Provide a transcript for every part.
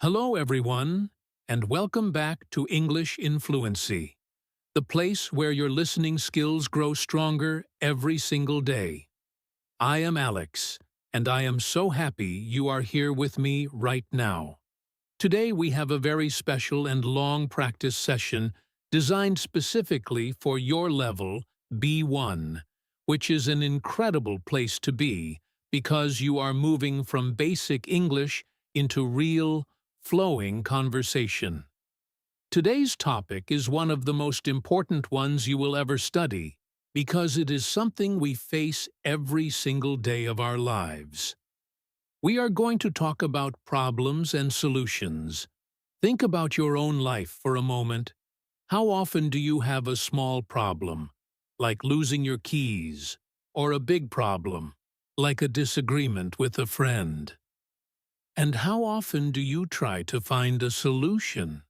Hello, everyone, and welcome back to English in Fluency, the place where your listening skills grow stronger every single day. I am Alex, and I am so happy you are here with me right now. Today we have a very special and long practice session designed specifically for your level B1, which is an incredible place to be because you are moving from basic English into real, flowing conversation. Today's topic is one of the most important ones you will ever study because it is something we face every single day of our lives. We are going to talk about problems and solutions. Think about your own life for a moment. How often do you have a small problem, like losing your keys, or a big problem, like a disagreement with a friend? And how often do you try to find a solution?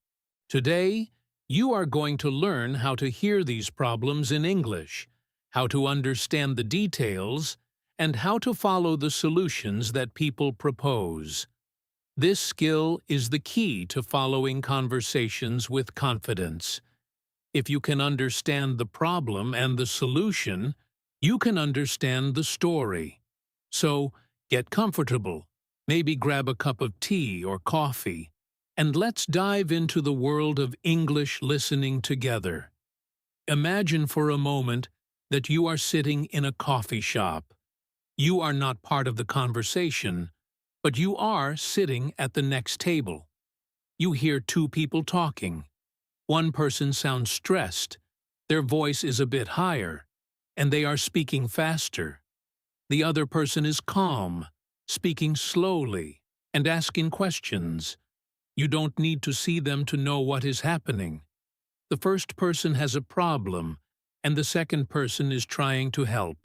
Today, you are going to learn how to hear these problems in English, how to understand the details, and how to follow the solutions that people propose. This skill is the key to following conversations with confidence. If you can understand the problem and the solution, you can understand the story. So, get comfortable. Maybe grab a cup of tea or coffee, and let's dive into the world of English listening together. Imagine for a moment that you are sitting in a coffee shop. You are not part of the conversation, but you are sitting at the next table. You hear two people talking. One person sounds stressed, their voice is a bit higher, and they are speaking faster. The other person is calm, speaking slowly, and asking questions. You don't need to see them to know what is happening. The first person has a problem, and the second person is trying to help.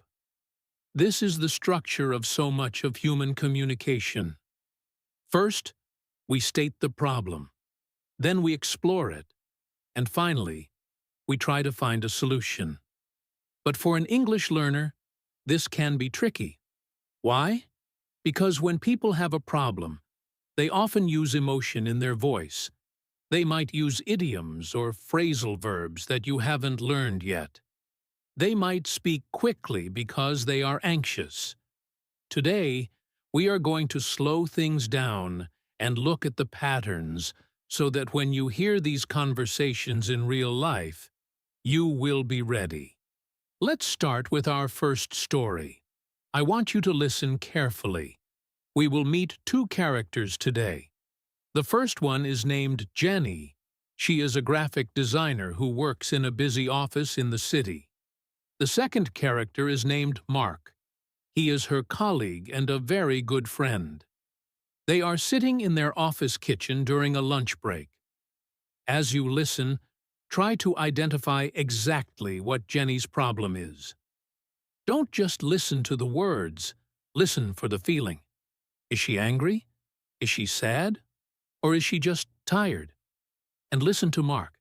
This is the structure of so much of human communication. First, we state the problem. Then we explore it. And finally, we try to find a solution. But for an English learner, this can be tricky. Why? Because when people have a problem, they often use emotion in their voice. They might use idioms or phrasal verbs that you haven't learned yet. They might speak quickly because they are anxious. Today, we are going to slow things down and look at the patterns so that when you hear these conversations in real life, you will be ready. Let's start with our first story. I want you to listen carefully. We will meet two characters today. The first one is named Jenny. She is a graphic designer who works in a busy office in the city. The second character is named Mark. He is her colleague and a very good friend. They are sitting in their office kitchen during a lunch break. As you listen, try to identify exactly what Jenny's problem is. Don't just listen to the words, listen for the feeling. Is she angry? Is she sad? Or is she just tired? And listen to Mark.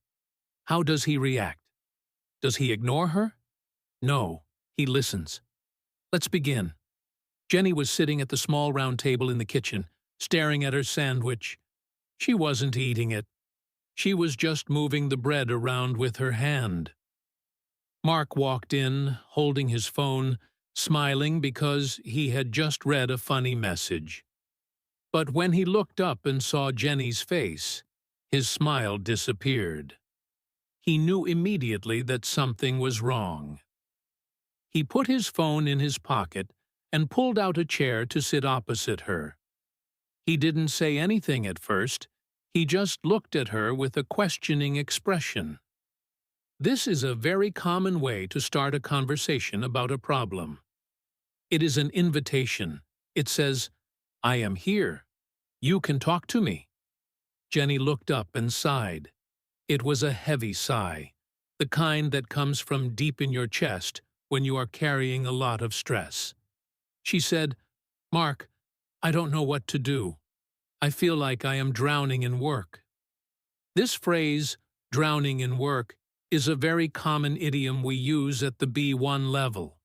How does he react? Does he ignore her? No, he listens. Let's begin. Jenny was sitting at the small round table in the kitchen, staring at her sandwich. She wasn't eating it. She was just moving the bread around with her hand. Mark walked in, holding his phone, smiling because he had just read a funny message. But when he looked up and saw Jenny's face, his smile disappeared. He knew immediately that something was wrong. He put his phone in his pocket and pulled out a chair to sit opposite her. He didn't say anything at first. He just looked at her with a questioning expression. This is a very common way to start a conversation about a problem. It is an invitation. It says, "I am here. You can talk to me." Jenny looked up and sighed. It was a heavy sigh, the kind that comes from deep in your chest when you are carrying a lot of stress. She said, "Mark, I don't know what to do. I feel like I am drowning in work." This phrase, drowning in work, is a very common idiom we use at the B1 level.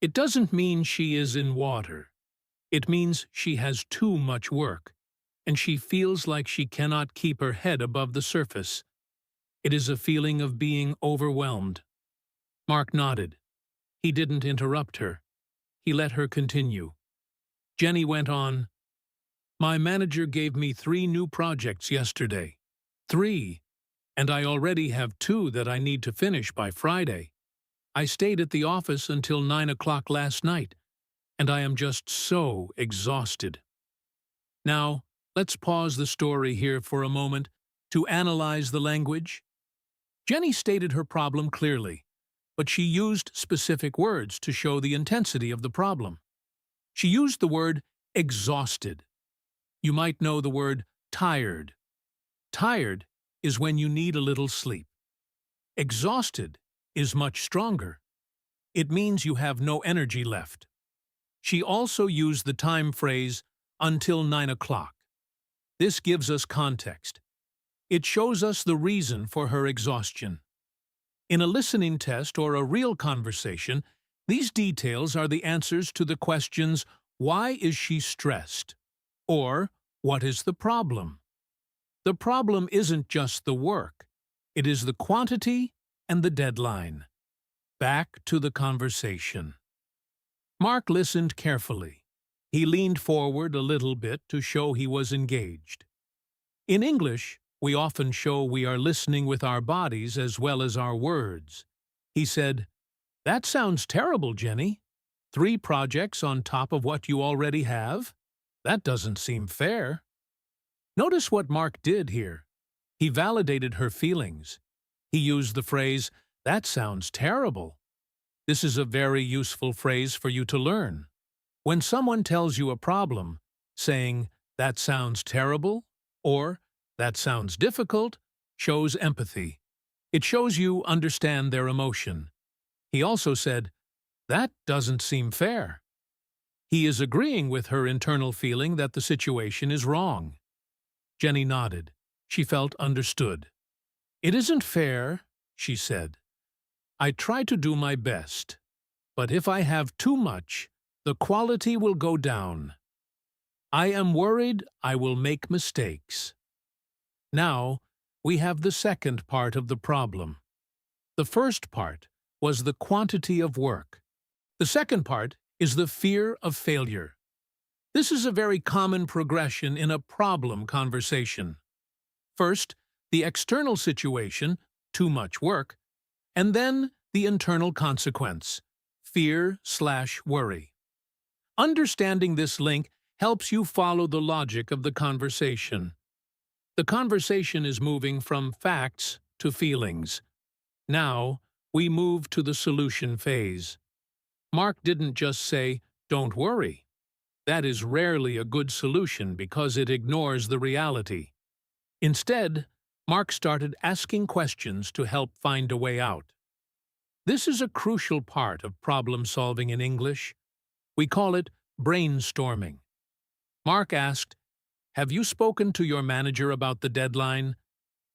It doesn't mean she is in water. It means she has too much work. and she feels like she cannot keep her head above the surface. It is a feeling of being overwhelmed. Mark nodded. He didn't interrupt her. He let her continue. Jenny went on, "My manager gave me 3 new projects yesterday. 3, and I already have 2 that I need to finish by Friday. I stayed at the office until 9 o'clock last night, and I am just so exhausted." Now, let's pause the story here for a moment to analyze the language. Jenny stated her problem clearly, but she used specific words to show the intensity of the problem. She used the word exhausted. You might know the word tired. Tired is when you need a little sleep. Exhausted is much stronger. It means you have no energy left. She also used the time phrase, until 9 o'clock. This gives us context. It shows us the reason for her exhaustion. In a listening test or a real conversation, these details are the answers to the questions, why is she stressed? Or, what is the problem? The problem isn't just the work. It is the quantity and the deadline. Back to the conversation. Mark listened carefully. He leaned forward a little bit to show he was engaged. In English, we often show we are listening with our bodies as well as our words. He said, "That sounds terrible, Jenny. 3 projects on top of what you already have? That doesn't seem fair." Notice what Mark did here. He validated her feelings. He used the phrase, "That sounds terrible." This is a very useful phrase for you to learn. When someone tells you a problem, saying, "That sounds terrible," or "That sounds difficult," shows empathy. It shows you understand their emotion. He also said, "That doesn't seem fair." He is agreeing with her internal feeling that the situation is wrong. Jenny nodded. She felt understood. "It isn't fair," she said. "I try to do my best, but if I have too much, the quality will go down. I am worried I will make mistakes." Now, we have the second part of the problem. The first part was the quantity of work. The second part is the fear of failure. This is a very common progression in a problem conversation. First, the external situation, too much work, and then the internal consequence, fear/worry. Understanding this link helps you follow the logic of the conversation. The conversation is moving from facts to feelings. Now, we move to the solution phase. Mark didn't just say, "Don't worry." That is rarely a good solution because it ignores the reality. Instead, Mark started asking questions to help find a way out. This is a crucial part of problem solving in English. We call it brainstorming. Mark asked, "Have you spoken to your manager about the deadline?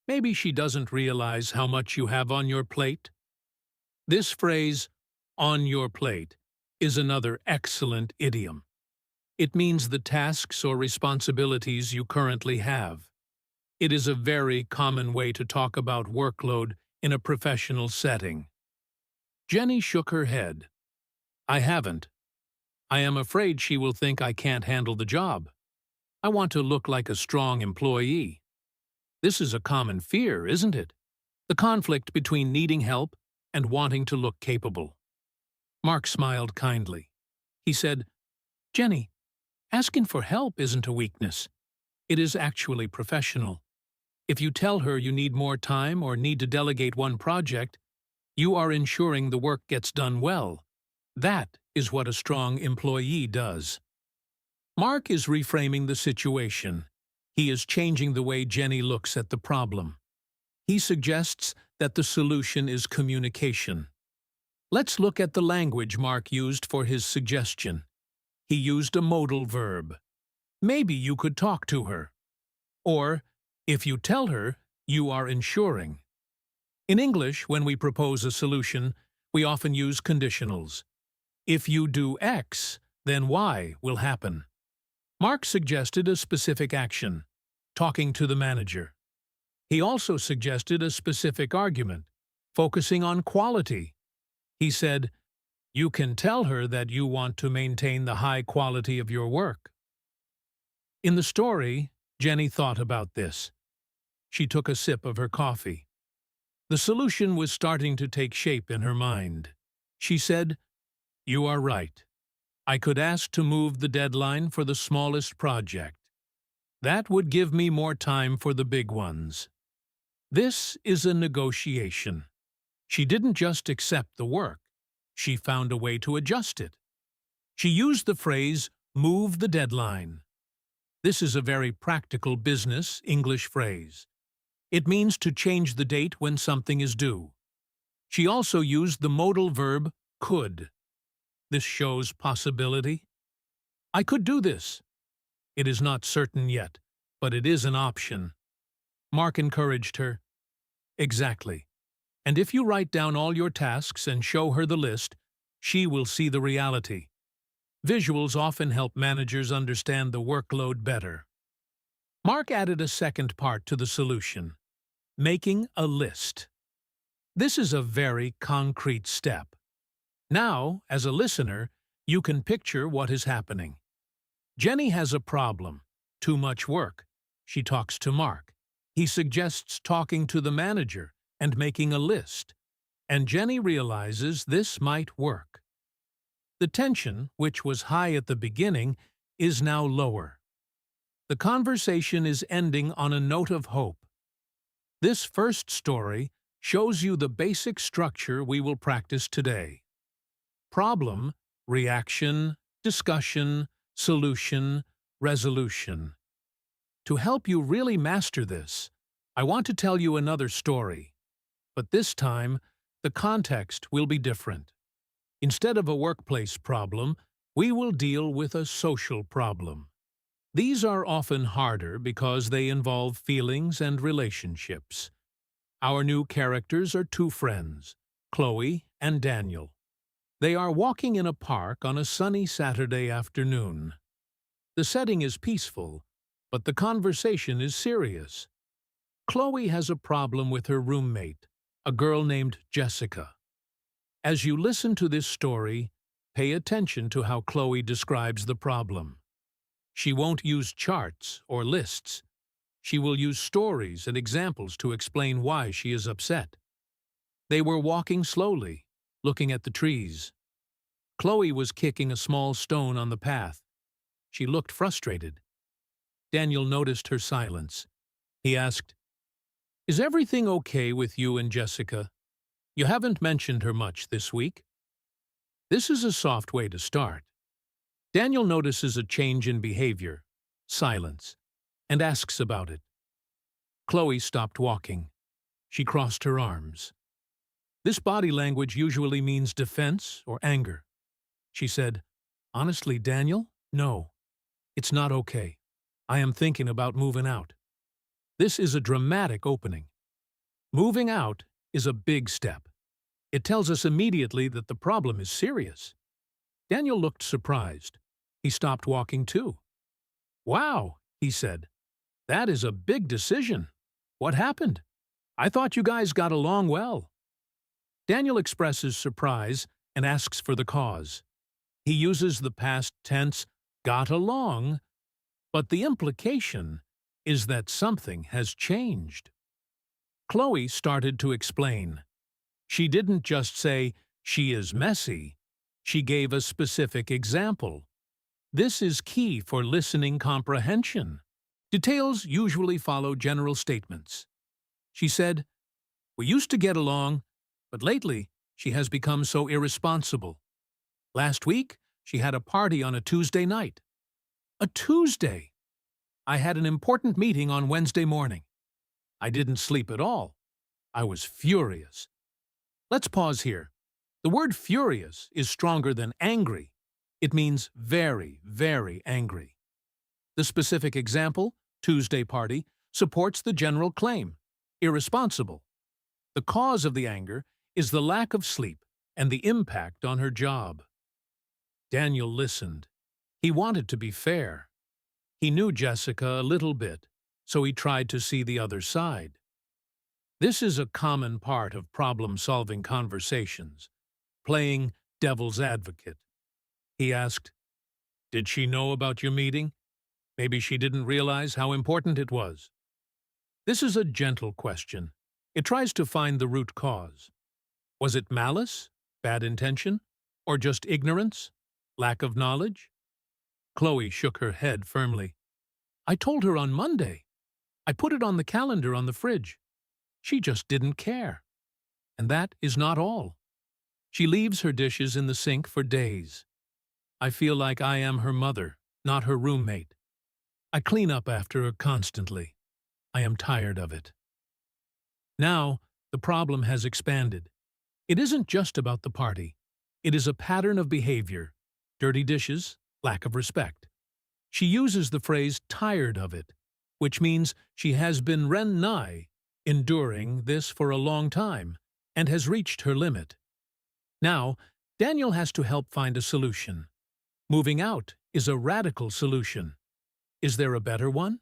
Maybe she doesn't realize how much you have on your plate." This phrase, "on your plate," is another excellent idiom. It means the tasks or responsibilities you currently have. It is a very common way to talk about workload in a professional setting. Jenny shook her head. "I haven't. I am afraid she will think I can't handle the job. I want to look like a strong employee." This is a common fear, isn't it? The conflict between needing help and wanting to look capable. Mark smiled kindly. He said, "Jenny, asking for help isn't a weakness. It is actually professional. If you tell her you need more time or need to delegate one project, you are ensuring the work gets done well. That is what a strong employee does." Mark is reframing the situation. He is changing the way Jenny looks at the problem. He suggests that the solution is communication. Let's look at the language Mark used for his suggestion. He used a modal verb. Maybe you could talk to her. Or, if you tell her, you are ensuring. In English, when we propose a solution, we often use conditionals. If you do X, then Y will happen. Mark suggested a specific action, talking to the manager. He also suggested a specific argument, focusing on quality. He said, "You can tell her that you want to maintain the high quality of your work." In the story, Jenny thought about this. She took a sip of her coffee. The solution was starting to take shape in her mind. She said, "You are right. I could ask to move the deadline for the smallest project. That would give me more time for the big ones." This is a negotiation. She didn't just accept the work. She found a way to adjust it. She used the phrase, "move the deadline." This is a very practical business English phrase. It means to change the date when something is due. She also used the modal verb could. This shows possibility. I could do this. It is not certain yet, but it is an option. Mark encouraged her. Exactly. And if you write down all your tasks and show her the list, she will see the reality. Visuals often help managers understand the workload better. Mark added a second part to the solution, making a list. This is a very concrete step. Now, as a listener, you can picture what is happening. Jenny has a problem, too much work. She talks to Mark. He suggests talking to the manager and making a list, and Jenny realizes this might work. The tension, which was high at the beginning, is now lower. The conversation is ending on a note of hope. This first story shows you the basic structure we will practice today. Problem, reaction, discussion, solution, resolution. To help you really master this, I want to tell you another story. But this time, the context will be different. Instead of a workplace problem, we will deal with a social problem. These are often harder because they involve feelings and relationships. Our new characters are two friends, Chloe and Daniel. They are walking in a park on a sunny Saturday afternoon. The setting is peaceful, but the conversation is serious. Chloe has a problem with her roommate, a girl named Jessica. As you listen to this story, pay attention to how Chloe describes the problem. She won't use charts or lists. She will use stories and examples to explain why she is upset. They were walking slowly, looking at the trees. Chloe was kicking a small stone on the path. She looked frustrated. Daniel noticed her silence. He asked, "Is everything okay with you and Jessica? You haven't mentioned her much this week." This is a soft way to start. Daniel notices a change in behavior, silence, and asks about it. Chloe stopped walking. She crossed her arms. This body language usually means defense or anger. She said, "Honestly, Daniel, no. It's not okay. I am thinking about moving out." This is a dramatic opening. Moving out is a big step. It tells us immediately that the problem is serious. Daniel looked surprised. He stopped walking too. "Wow," he said. "That is a big decision. What happened? I thought you guys got along well." Daniel expresses surprise and asks for the cause. He uses the past tense, got along, but the implication is that something has changed. Chloe started to explain. She didn't just say, "She is messy." She gave a specific example. This is key for listening comprehension. Details usually follow general statements. She said, "We used to get along, but lately she has become so irresponsible. Last week, she had a party on a Tuesday night." A Tuesday! "I had an important meeting on Wednesday morning. I didn't sleep at all. I was furious." Let's pause here. The word furious is stronger than angry. It means very, very angry. The specific example, Tuesday party, supports the general claim, irresponsible. The cause of the anger is the lack of sleep and the impact on her job. Daniel listened. He wanted to be fair. He knew Jessica a little bit, so he tried to see the other side. This is a common part of problem-solving conversations, playing devil's advocate. He asked, "Did she know about your meeting? Maybe she didn't realize how important it was." This is a gentle question. It tries to find the root cause. Was it malice, bad intention, or just ignorance, lack of knowledge? Chloe shook her head firmly. "I told her on Monday. I put it on the calendar on the fridge. She just didn't care. And that is not all. She leaves her dishes in the sink for days. I feel like I am her mother, not her roommate. I clean up after her constantly. I am tired of it." Now, the problem has expanded. It isn't just about the party. It is a pattern of behavior: dirty dishes, lack of respect. She uses the phrase "tired of it," which means she has been enduring this for a long time and has reached her limit. Now, Daniel has to help find a solution. Moving out is a radical solution. Is there a better one?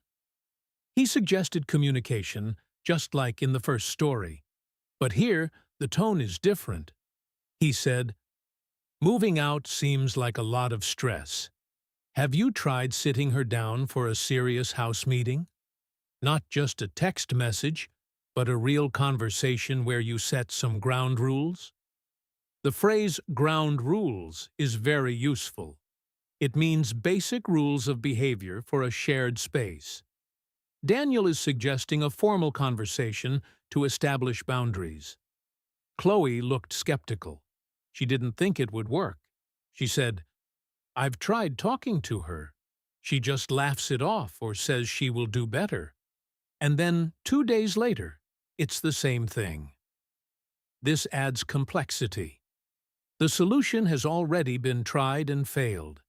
He suggested communication, just like in the first story. But here, the tone is different. He said, "Moving out seems like a lot of stress. Have you tried sitting her down for a serious house meeting? Not just a text message, but a real conversation where you set some ground rules?" The phrase "ground rules" is very useful. It means basic rules of behavior for a shared space. Daniel is suggesting a formal conversation to establish boundaries. Chloe looked skeptical. She didn't think it would work. She said, "I've tried talking to her. She just laughs it off or says she will do better. And then 2 days later, it's the same thing." This adds complexity. The solution has already been tried and failed.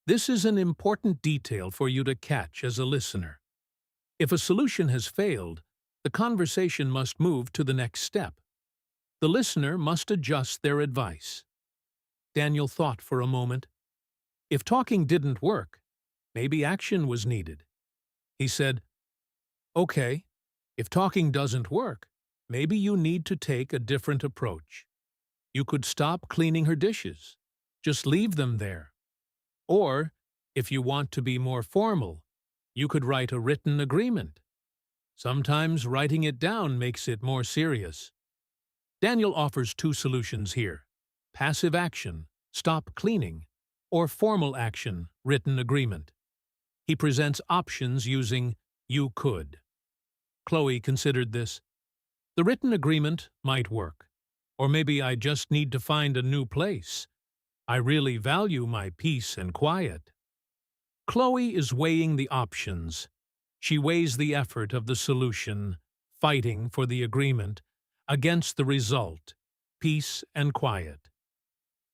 This is an important detail for you to catch as a listener. If a solution has failed, the conversation must move to the next step. The listener must adjust their advice. Daniel thought for a moment. If talking didn't work, maybe action was needed. He said, "Okay, if talking doesn't work, maybe you need to take a different approach. You could stop cleaning her dishes. Just leave them there. Or, if you want to be more formal, you could write a written agreement. Sometimes writing it down makes it more serious." Daniel offers 2 solutions here: passive action, stop cleaning, or formal action, written agreement. He presents options using "you could." Chloe considered this. The written agreement might work. Or maybe I just need to find a new place. I really value my peace and quiet. Chloe is weighing the options. She weighs the effort of the solution, fighting for the agreement, against the result, peace and quiet.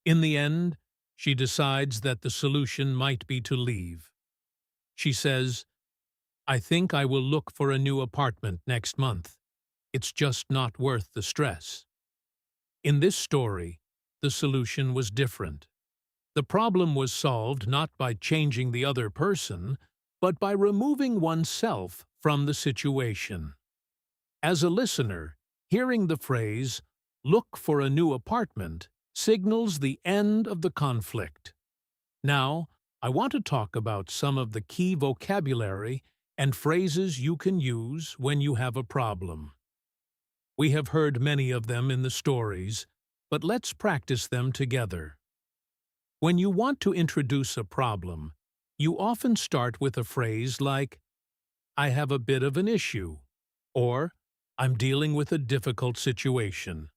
In the end, she decides that the solution might be to leave. She says, "I think I will look for a new apartment next month. It's just not worth the stress." In this story, the solution was different. The problem was solved not by changing the other person, but by removing oneself from the situation. As a listener, hearing the phrase, "look for a new apartment," signals the end of the conflict. Now, I want to talk about some of the key vocabulary and phrases you can use when you have a problem. We have heard many of them in the stories, but let's practice them together. When you want to introduce a problem, you often start with a phrase like, "I have a bit of an issue," or "I'm dealing with a difficult situation,"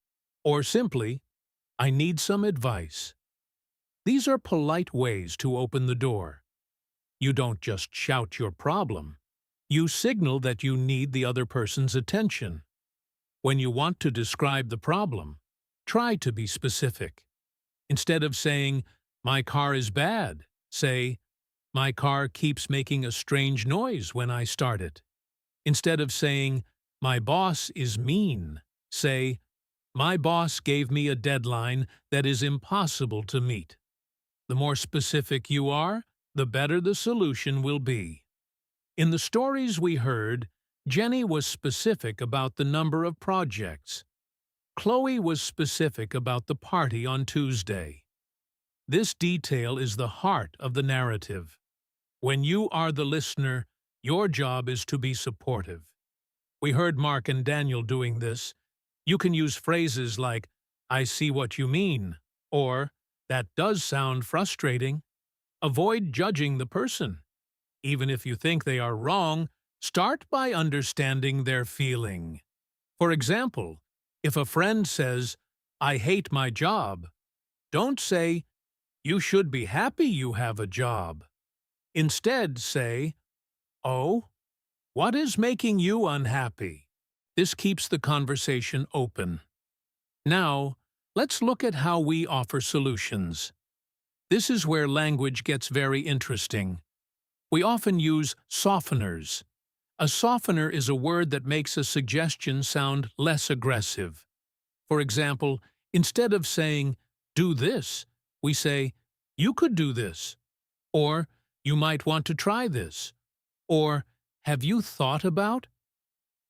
or simply, "I need some advice." These are polite ways to open the door. You don't just shout your problem. You signal that you need the other person's attention. When you want to describe the problem, try to be specific. Instead of saying, "My car is bad," say, "My car keeps making a strange noise when I start it." Instead of saying, "My boss is mean," say, "My boss gave me a deadline that is impossible to meet." The more specific you are, the better the solution will be. In the stories we heard, Jenny was specific about the number of projects. Chloe was specific about the party on Tuesday. This detail is the heart of the narrative. When you are the listener, your job is to be supportive. We heard Mark and Daniel doing this. You can use phrases like, "I see what you mean," or "That does sound frustrating." Avoid judging the person. Even if you think they are wrong, start by understanding their feeling. For example, if a friend says, "I hate my job," don't say, "You should be happy you have a job." Instead, say, "Oh, what is making you unhappy?" This keeps the conversation open. Now, let's look at how we offer solutions. This is where language gets very interesting. We often use softeners. A softener is a word that makes a suggestion sound less aggressive. For example, instead of saying, "Do this," we say, "You could do this," or "You might want to try this," or "Have you thought about?"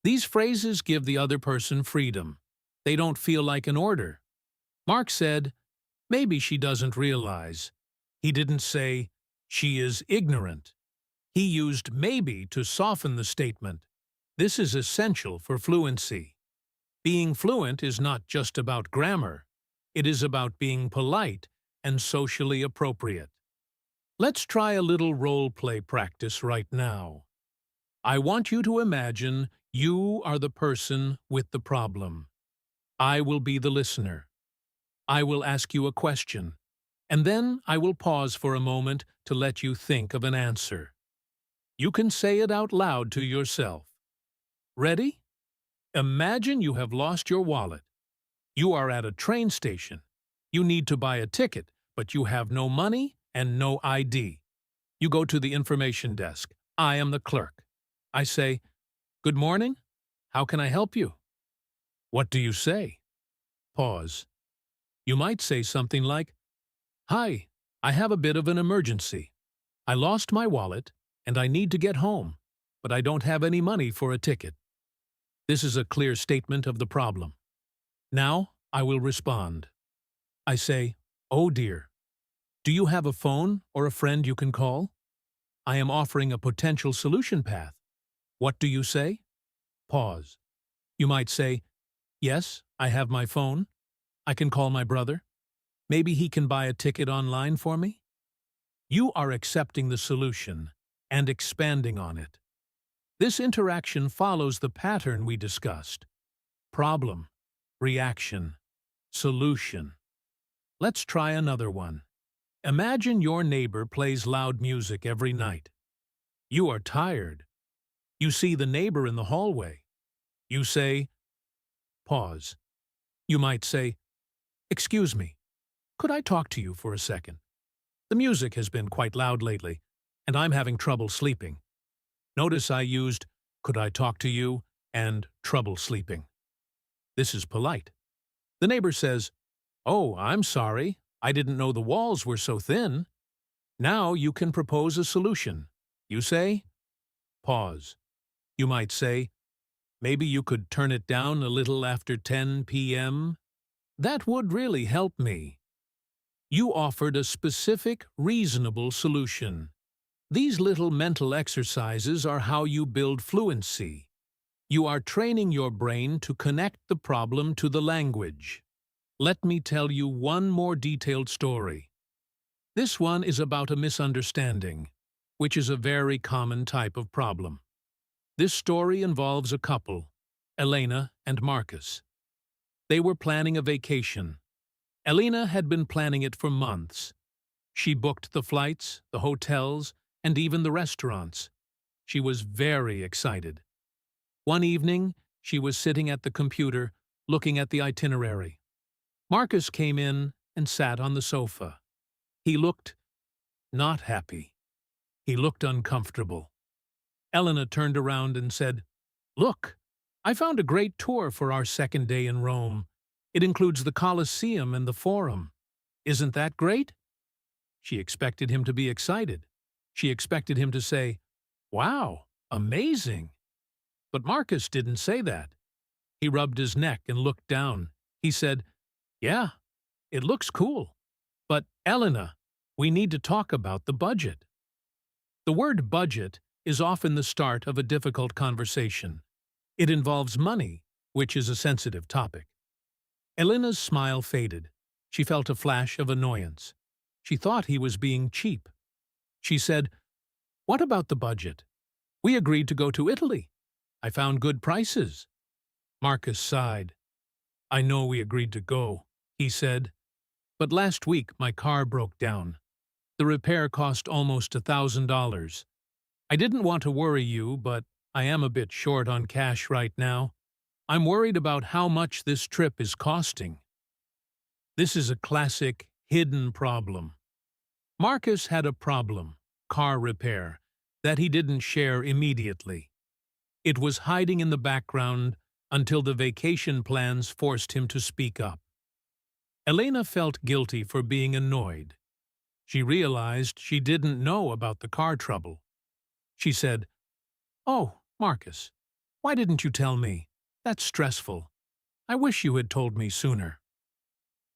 These phrases give the other person freedom. They don't feel like an order. Mark said, "Maybe she doesn't realize." He didn't say, "She is ignorant." He used maybe to soften the statement. This is essential for fluency. Being fluent is not just about grammar. It is about being polite and socially appropriate. Let's try a little role-play practice right now. I want you to imagine you are the person with the problem. I will be the listener. I will ask you a question, and then I will pause for a moment to let you think of an answer. You can say it out loud to yourself. Ready? Imagine you have lost your wallet. You are at a train station. You need to buy a ticket, but you have no money and no ID. You go to the information desk. I am the clerk. I say, "Good morning. How can I help you?" What do you say? Pause. You might say something like, "Hi, I have a bit of an emergency. I lost my wallet and I need to get home, but I don't have any money for a ticket." This is a clear statement of the problem. Now I will respond. I say, "Oh dear. Do you have a phone or a friend you can call? I am offering a potential solution path. What do you say?" Pause. You might say, "Yes, I have my phone. I can call my brother. Maybe he can buy a ticket online for me." You are accepting the solution and expanding on it. This interaction follows the pattern we discussed. Problem, reaction, solution. Let's try another one. Imagine your neighbor plays loud music every night. You are tired. You see the neighbor in the hallway. You say, pause. You might say, "Excuse me, could I talk to you for a second? The music has been quite loud lately, and I'm having trouble sleeping." Notice I used "could I talk to you" and "trouble sleeping." This is polite. The neighbor says, "Oh, I'm sorry. I didn't know the walls were so thin." Now you can propose a solution. You say, pause. You might say, "Maybe you could turn it down a little after 10 p.m. That would really help me." You offered a specific, reasonable solution. These little mental exercises are how you build fluency. You are training your brain to connect the problem to the language. Let me tell you one more detailed story. This one is about a misunderstanding, which is a very common type of problem. This story involves a couple, Elena and Marcus. They were planning a vacation. Elena had been planning it for months. She booked the flights, the hotels, and even the restaurants. She was very excited. One evening, she was sitting at the computer, looking at the itinerary. Marcus came in and sat on the sofa. He looked not happy. He looked uncomfortable. Elena turned around and said, "Look, I found a great tour for our second day in Rome. It includes the Colosseum and the Forum. Isn't that great?" She expected him to be excited. She expected him to say, "Wow, Amazing! But Marcus didn't say that. He rubbed his neck and looked down. He said, "Yeah, it looks cool. But, Elena, we need to talk about the budget." The word budget is often the start of a difficult conversation. It involves money, which is a sensitive topic. Elena's smile faded. She felt a flash of annoyance. She thought he was being cheap. She said, "What about the budget? We agreed to go to Italy. I found good prices." Marcus sighed. "I know we agreed to go," he said, "but last week my car broke down. The repair cost almost $1,000. I didn't want to worry you, but I am a bit short on cash right now. I'm worried about how much this trip is costing." This is a classic hidden problem. Marcus had a problem, car repair, that he didn't share immediately. It was hiding in the background until the vacation plans forced him to speak up. Elena felt guilty for being annoyed. She realized she didn't know about the car trouble. She said, "Oh, Marcus, why didn't you tell me? That's stressful. I wish you had told me sooner."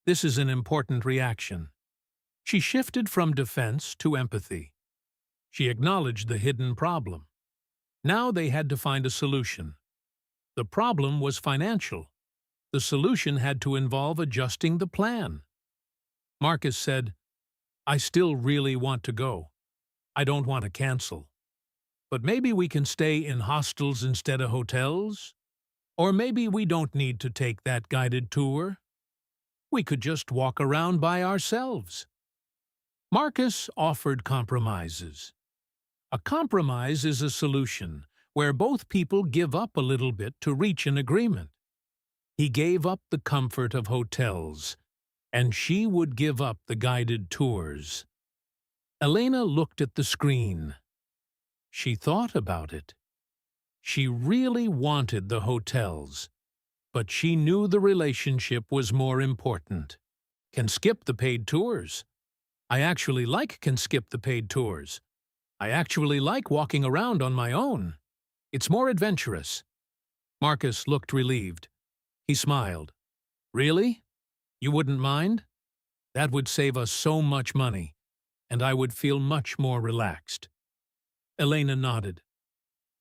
This is an important reaction. She shifted from defense to empathy. She acknowledged the hidden problem. Now they had to find a solution. The problem was financial. The solution had to involve adjusting the plan. Marcus said, "I still really want to go. I don't want to cancel. But maybe we can stay in hostels instead of hotels? Or maybe we don't need to take that guided tour. We could just walk around by ourselves." Marcus offered compromises. A compromise is a solution where both people give up a little bit to reach an agreement. He gave up the comfort of hotels, and she would give up the guided tours. Elena looked at the screen. She thought about it. She really wanted the hotels, but she knew the relationship was more important. Can skip the paid tours. I actually can skip the paid tours. I actually like walking around on my own. It's more adventurous. Marcus looked relieved. He smiled. "Really? You wouldn't mind? That would save us so much money, and I would feel much more relaxed." Elena nodded.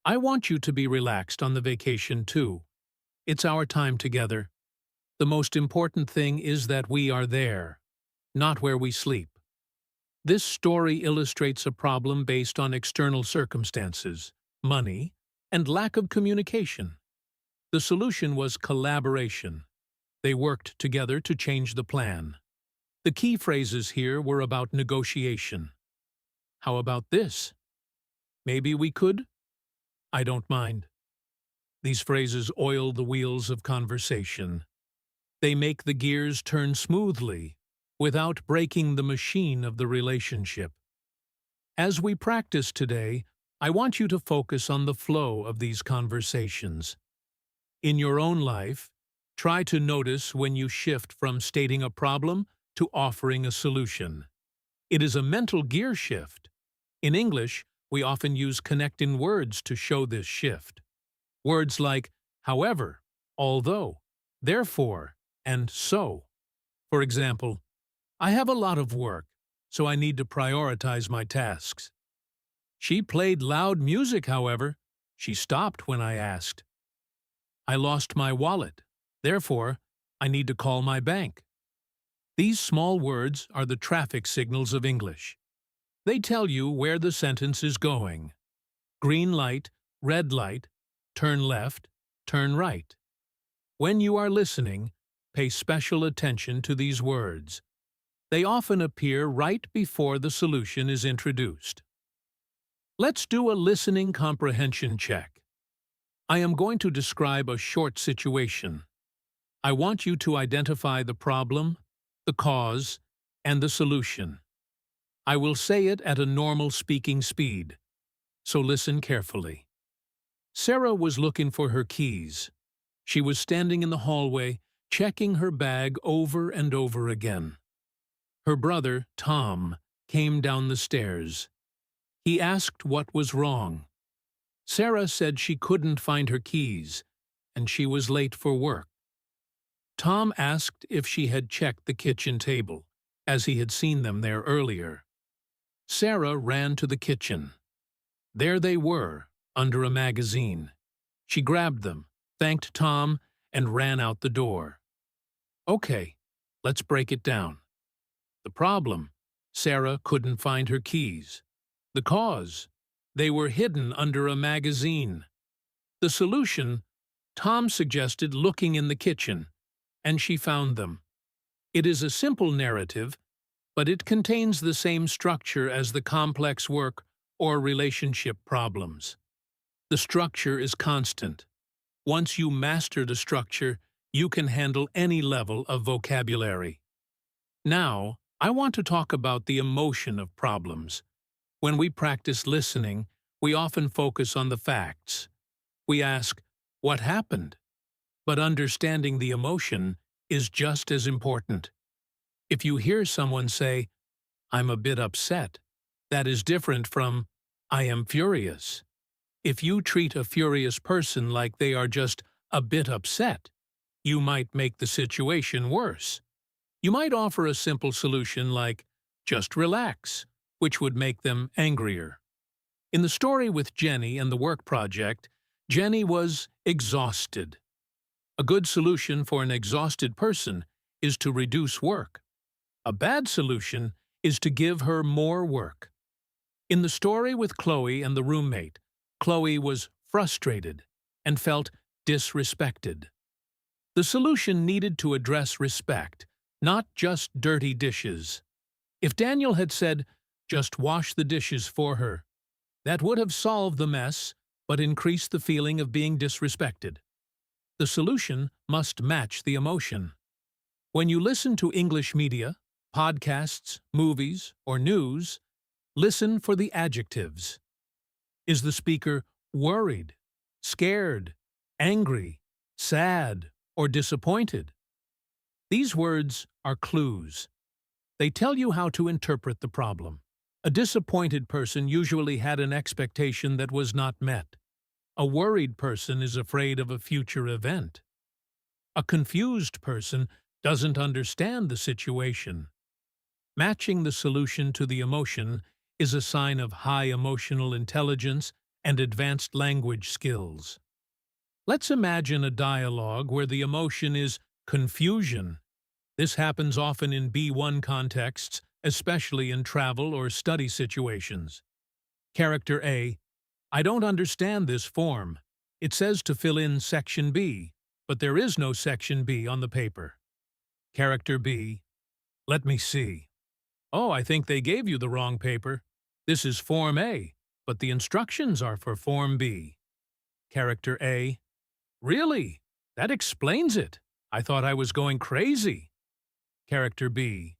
"I want you to be relaxed on the vacation too. It's our time together. The most important thing is that we are there, not where we sleep." This story illustrates a problem based on external circumstances, money, and lack of communication. The solution was collaboration. They worked together to change the plan. The key phrases here were about negotiation. "How about this? Maybe we could? I don't mind." These phrases oil the wheels of conversation. They make the gears turn smoothly, without breaking the machine of the relationship. As we practice today, I want you to focus on the flow of these conversations. In your own life, try to notice when you shift from stating a problem to offering a solution. It is a mental gear shift. In English, we often use connecting words to show this shift. Words like however, although, therefore, and so. For example, "I have a lot of work, so I need to prioritize my tasks." "She played loud music, however. She stopped when I asked." "I lost my wallet. Therefore, I need to call my bank." These small words are the traffic signals of English. They tell you where the sentence is going. Green light, red light, turn left, turn right. When you are listening, pay special attention to these words. They often appear right before the solution is introduced. Let's do a listening comprehension check. I am going to describe a short situation. I want you to identify the problem, the cause, and the solution. I will say it at a normal speaking speed, so listen carefully. Sarah was looking for her keys. She was standing in the hallway, checking her bag over and over again. Her brother, Tom, came down the stairs. He asked what was wrong. Sarah said she couldn't find her keys, and she was late for work. Tom asked if she had checked the kitchen table, as he had seen them there earlier. Sarah ran to the kitchen. There they were, under a magazine. She grabbed them, thanked Tom, and ran out the door. Okay, let's break it down. The problem: Sarah couldn't find her keys. The cause: they were hidden under a magazine. The solution: Tom suggested looking in the kitchen, and she found them. It is a simple narrative, but it contains the same structure as the complex work or relationship problems. The structure is constant. Once you master the structure, you can handle any level of vocabulary. Now, I want to talk about the emotion of problems. When we practice listening, we often focus on the facts. We ask, "What happened?" But understanding the emotion is just as important. If you hear someone say, "I'm a bit upset," that is different from, "I am furious." If you treat a furious person like they are just a bit upset, you might make the situation worse. You might offer a simple solution like, "Just relax," which would make them angrier. In the story with Jenny and the work project, Jenny was exhausted. A good solution for an exhausted person is to reduce work. A bad solution is to give her more work. In the story with Chloe and the roommate, Chloe was frustrated and felt disrespected. The solution needed to address respect, not just dirty dishes. If Daniel had said, "Just wash the dishes for her," that would have solved the mess, but increased the feeling of being disrespected. The solution must match the emotion. When you listen to English media, podcasts, movies, or news, listen for the adjectives. Is the speaker worried, scared, angry, sad, or disappointed? These words are clues. They tell you how to interpret the problem. A disappointed person usually had an expectation that was not met. A worried person is afraid of a future event. A confused person doesn't understand the situation. Matching the solution to the emotion is a sign of high emotional intelligence and advanced language skills. Let's imagine a dialogue where the emotion is confusion. This happens often in B1 contexts, especially in travel or study situations. Character A: "I don't understand this form. It says to fill in section B, but there is no section B on the paper." Character B: "Let me see. Oh, I think they gave you the wrong paper. This is Form A, but the instructions are for Form B." Character A: "Really? That explains it. I thought I was going crazy." Character B: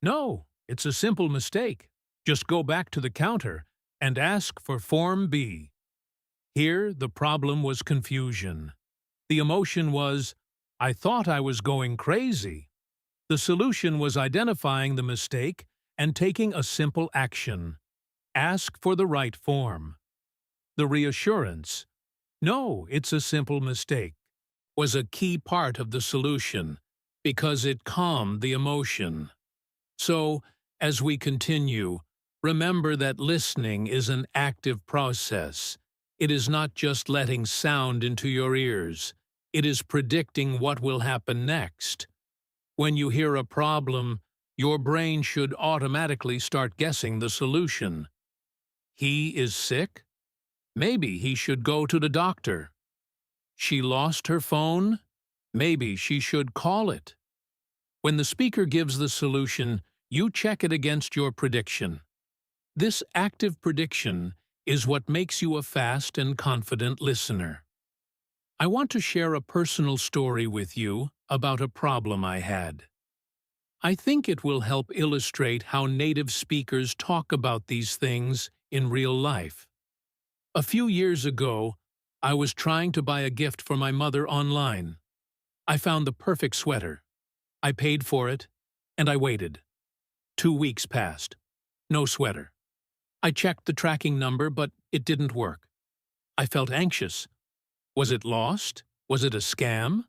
"No, it's a simple mistake. Just go back to the counter and ask for Form B." Here, the problem was confusion. The emotion was, "I thought I was going crazy." The solution was identifying the mistake and taking a simple action. Ask for the right form. The reassurance, "No, it's a simple mistake," was a key part of the solution because it calmed the emotion. So, as we continue, remember that listening is an active process. It is not just letting sound into your ears. It is predicting what will happen next. When you hear a problem, your brain should automatically start guessing the solution. He is sick? Maybe he should go to the doctor. She lost her phone? Maybe she should call it. When the speaker gives the solution, you check it against your prediction. This active prediction is what makes you a fast and confident listener. I want to share a personal story with you about a problem I had. I think it will help illustrate how native speakers talk about these things in real life. A few years ago, I was trying to buy a gift for my mother online. I found the perfect sweater. I paid for it, and I waited. 2 weeks passed. No sweater. I checked the tracking number, but it didn't work. I felt anxious. Was it lost? Was it a scam?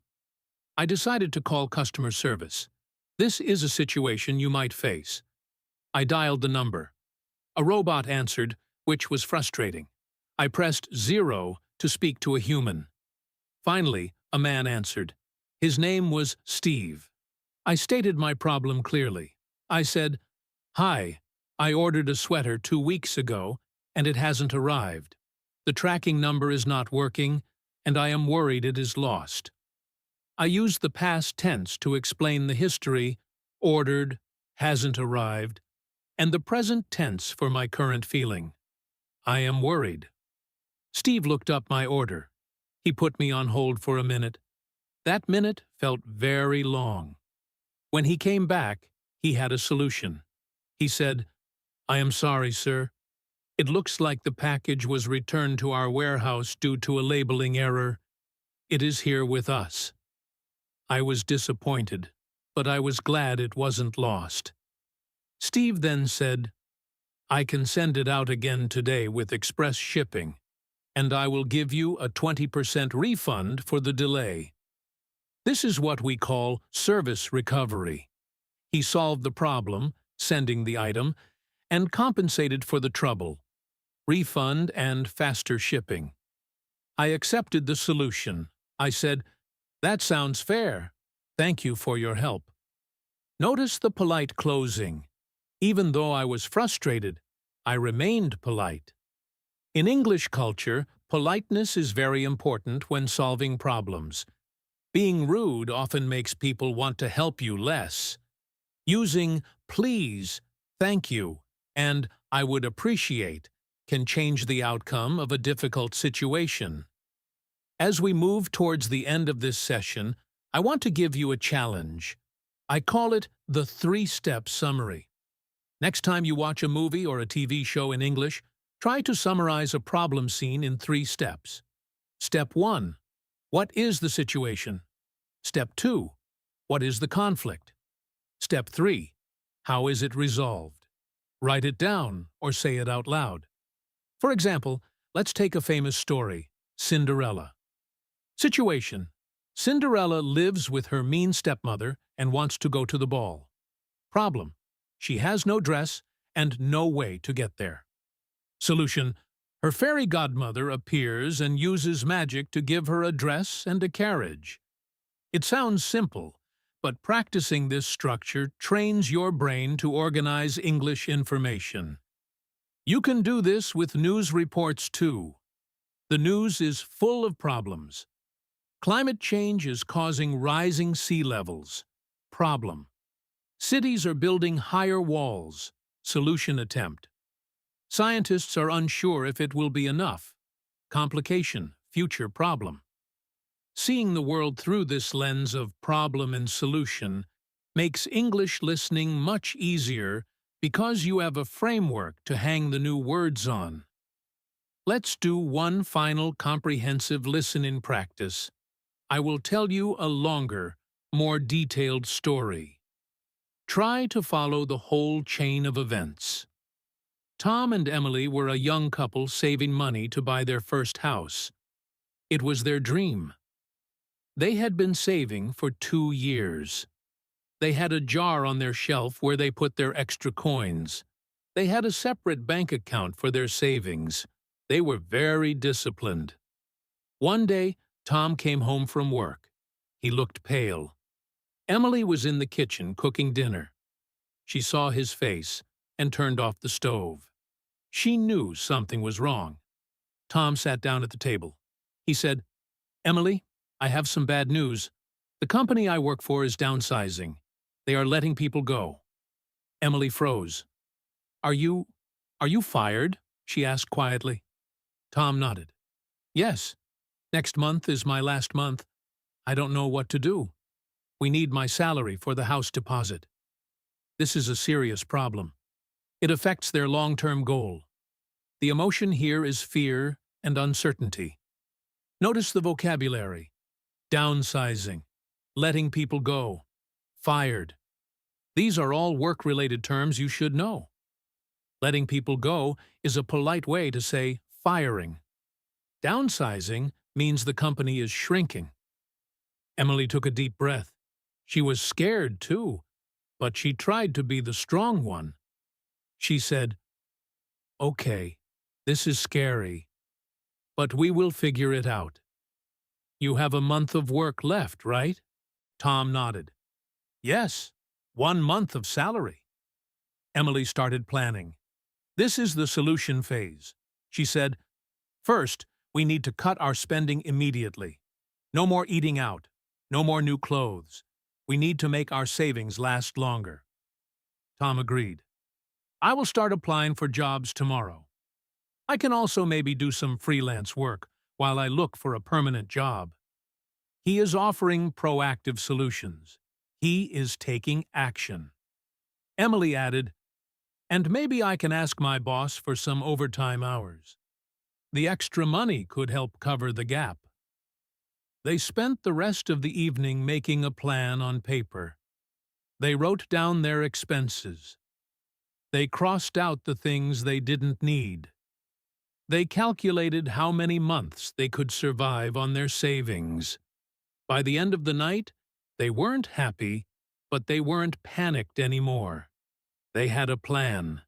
I decided to call customer service. This is a situation you might face. I dialed the number. A robot answered, which was frustrating. I pressed 0 to speak to a human. Finally, a man answered. His name was Steve. I stated my problem clearly. I said, "Hi, I ordered a sweater 2 weeks ago, and it hasn't arrived. The tracking number is not working, and I am worried it is lost." I used the past tense to explain the history, ordered, hasn't arrived, and the present tense for my current feeling. I am worried. Steve looked up my order. He put me on hold for a minute. That minute felt very long. When he came back, he had a solution. He said, "I am sorry, sir. It looks like the package was returned to our warehouse due to a labeling error. It is here with us." I was disappointed, but I was glad it wasn't lost. Steve then said, "I can send it out again today with express shipping, and I will give you a 20% refund for the delay." This is what we call service recovery. He solved the problem, sending the item, and compensated for the trouble, refund and faster shipping. I accepted the solution. I said, "That sounds fair. Thank you for your help." Notice the polite closing. Even though I was frustrated, I remained polite. In English culture, politeness is very important when solving problems. Being rude often makes people want to help you less. Using please, thank you, and I would appreciate can change the outcome of a difficult situation. As we move towards the end of this session, I want to give you a challenge. I call it the 3-step summary. Next time you watch a movie or a TV show in English, try to summarize a problem scene in 3 steps. Step 1. What is the situation? Step 2. What is the conflict? Step 3. How is it resolved? Write it down or say it out loud. For example, let's take a famous story, Cinderella. Situation. Cinderella lives with her mean stepmother and wants to go to the ball. Problem. She has no dress and no way to get there. Solution. Her fairy godmother appears and uses magic to give her a dress and a carriage. It sounds simple, but practicing this structure trains your brain to organize English information. You can do this with news reports too. The news is full of problems. Climate change is causing rising sea levels. Problem. Cities are building higher walls. Solution attempt. Scientists are unsure if it will be enough. Complication, future problem. Seeing the world through this lens of problem and solution makes English listening much easier because you have a framework to hang the new words on. Let's do one final comprehensive listen-in practice. I will tell you a longer, more detailed story. Try to follow the whole chain of events. Tom and Emily were a young couple saving money to buy their first house. It was their dream. They had been saving for 2 years. They had a jar on their shelf where they put their extra coins. They had a separate bank account for their savings. They were very disciplined. One day, Tom came home from work. He looked pale. Emily was in the kitchen cooking dinner. She saw his face and turned off the stove. She knew something was wrong. Tom sat down at the table. He said, "Emily, I have some bad news. The company I work for is downsizing. They are letting people go." Emily froze. Are you fired?" she asked quietly. Tom nodded. "Yes. Next month is my last month. I don't know what to do. We need my salary for the house deposit. This is a serious problem. It affects their long-term goal. The emotion here is fear and uncertainty. Notice the vocabulary. Downsizing, letting people go, fired. These are all work-related terms you should know. Letting people go is a polite way to say firing. Downsizing means the company is shrinking. Emily took a deep breath. She was scared, too, but she tried to be the strong one. She said, "Okay, this is scary, but we will figure it out. You have a month of work left, right?" Tom nodded. "Yes, 1 month of salary." Emily started planning. "This is the solution phase," she said. "First, we need to cut our spending immediately. No more eating out. No more new clothes. We need to make our savings last longer." Tom agreed. "I will start applying for jobs tomorrow. I can also maybe do some freelance work while I look for a permanent job." He is offering proactive solutions. He is taking action. Emily added, "And maybe I can ask my boss for some overtime hours. The extra money could help cover the gap." They spent the rest of the evening making a plan on paper. They wrote down their expenses. They crossed out the things they didn't need. They calculated how many months they could survive on their savings. By the end of the night, they weren't happy, but they weren't panicked anymore. They had a plan.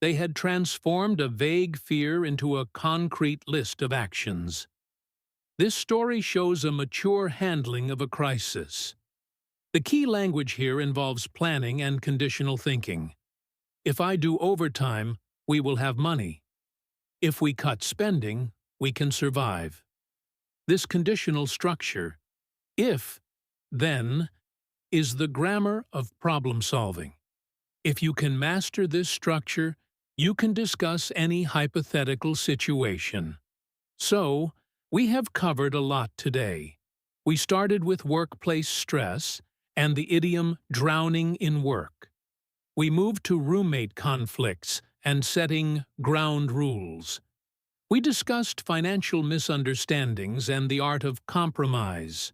They had transformed a vague fear into a concrete list of actions. This story shows a mature handling of a crisis. The key language here involves planning and conditional thinking. If I do overtime, we will have money. If we cut spending, we can survive. This conditional structure, if, then, is the grammar of problem solving. If you can master this structure, you can discuss any hypothetical situation. So, we have covered a lot today. We started with workplace stress and the idiom drowning in work. We moved to roommate conflicts and setting ground rules. We discussed financial misunderstandings and the art of compromise.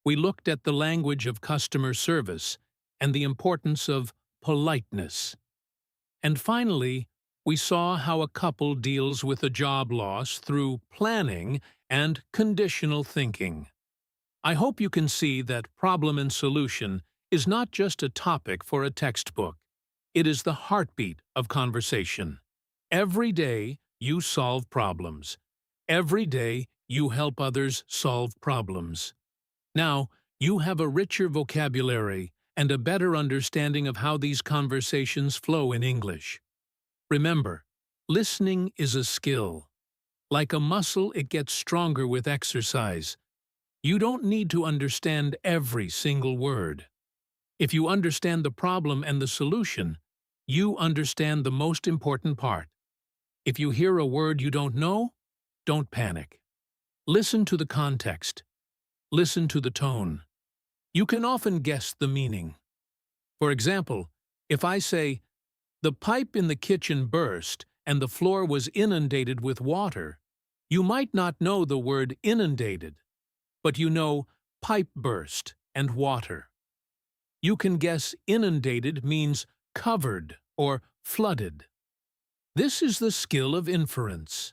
We looked at the language of customer service and the importance of politeness. And finally, we saw how a couple deals with a job loss through planning and conditional thinking. I hope you can see that problem and solution is not just a topic for a textbook. It is the heartbeat of conversation. Every day, you solve problems. Every day, you help others solve problems. Now, you have a richer vocabulary and a better understanding of how these conversations flow in English. Remember, listening is a skill. Like a muscle, it gets stronger with exercise. You don't need to understand every single word. If you understand the problem and the solution, you understand the most important part. If you hear a word you don't know, don't panic. Listen to the context. Listen to the tone. You can often guess the meaning. For example, if I say, "The pipe in the kitchen burst and the floor was inundated with water," you might not know the word inundated, but you know pipe burst and water. You can guess inundated means covered or flooded. This is the skill of inference.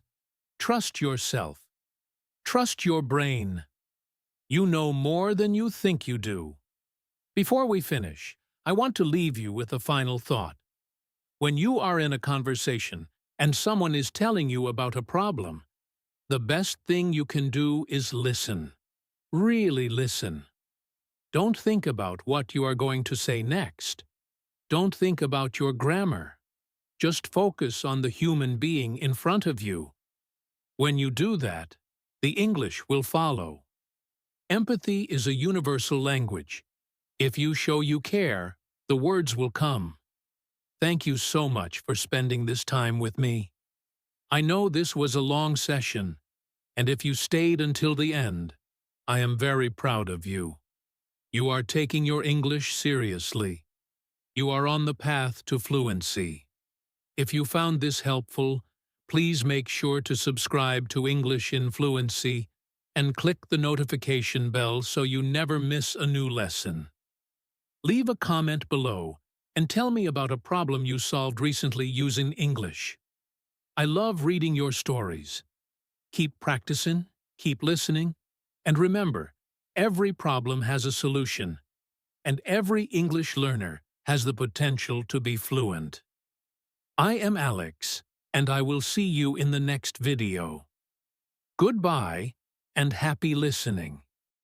Trust yourself. Trust your brain. You know more than you think you do. Before we finish, I want to leave you with a final thought. When you are in a conversation and someone is telling you about a problem, the best thing you can do is listen. Really listen. Don't think about what you are going to say next. Don't think about your grammar. Just focus on the human being in front of you. When you do that, the English will follow. Empathy is a universal language. If you show you care, the words will come. Thank you so much for spending this time with me. I know this was a long session, and if you stayed until the end, I am very proud of you. You are taking your English seriously. You are on the path to fluency. If you found this helpful, please make sure to subscribe to English in Fluency and click the notification bell so you never miss a new lesson. Leave a comment below and tell me about a problem you solved recently using English. I love reading your stories. Keep practicing, keep listening, and remember, every problem has a solution, and every English learner has the potential to be fluent. I am Alex, and I will see you in the next video. Goodbye, and happy listening.